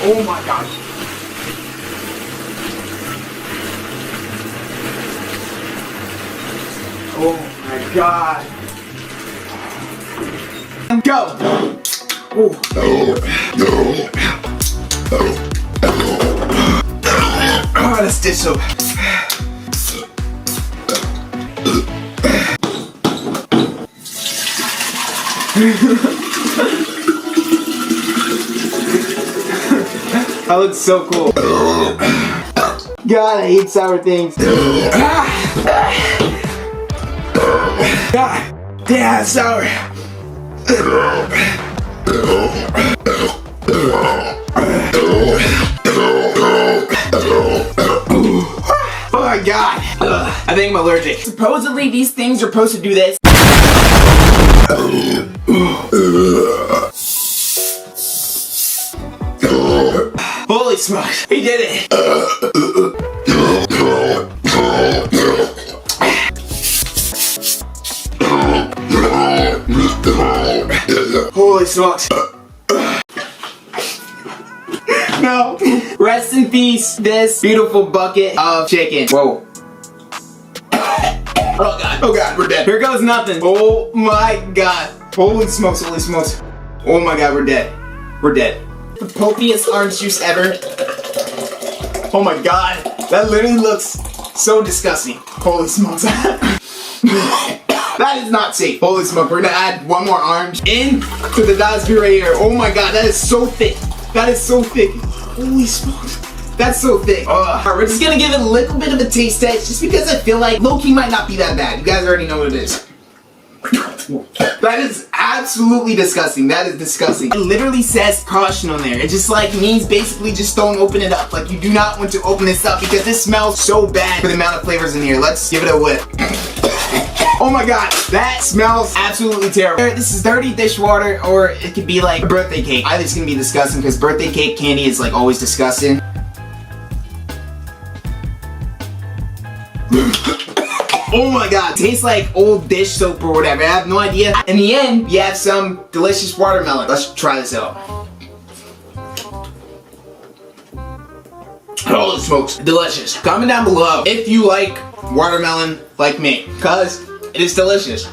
Oh my gosh. Oh my god. Go! Oh, let's ditch soap. That looks so cool. God, I hate sour things. God, yeah, it's sour. Oh my god. I think I'm allergic. Supposedly these things are supposed to do this. Holy smokes, he did it! Holy smokes. No. Rest in peace, this beautiful bucket of chicken. Whoa. Oh god, oh god, we're dead. Here goes nothing. Oh my god. Holy smokes, holy smokes. Oh my god, we're dead. We're dead. The pulpiest orange juice ever. Oh my god, that literally looks so disgusting. Holy smokes. That is not safe. Holy smoke, we're gonna add one more orange into the raspberry right here. Oh my god, that is so thick. That is so thick. Holy smokes. That's so thick. Alright, we're just gonna give it a little bit of a taste test just because I feel like low-key might not be that bad. You guys already know what it is. That is absolutely disgusting. That is disgusting. It literally says caution on there. It just like means basically just don't open it up. Like you do not want to open this up because this smells so bad for the amount of flavors in here. Let's give it a whiff. Oh my god, that smells absolutely terrible. This is dirty dishwater, or it could be like a birthday cake. I think it's gonna be disgusting because birthday cake candy is like always disgusting. Oh my god, tastes like old dish soap or whatever. I have no idea. In the end, you have some delicious watermelon. Let's try this out. Holy smokes, delicious. Comment down below if you like watermelon like me, because it is delicious.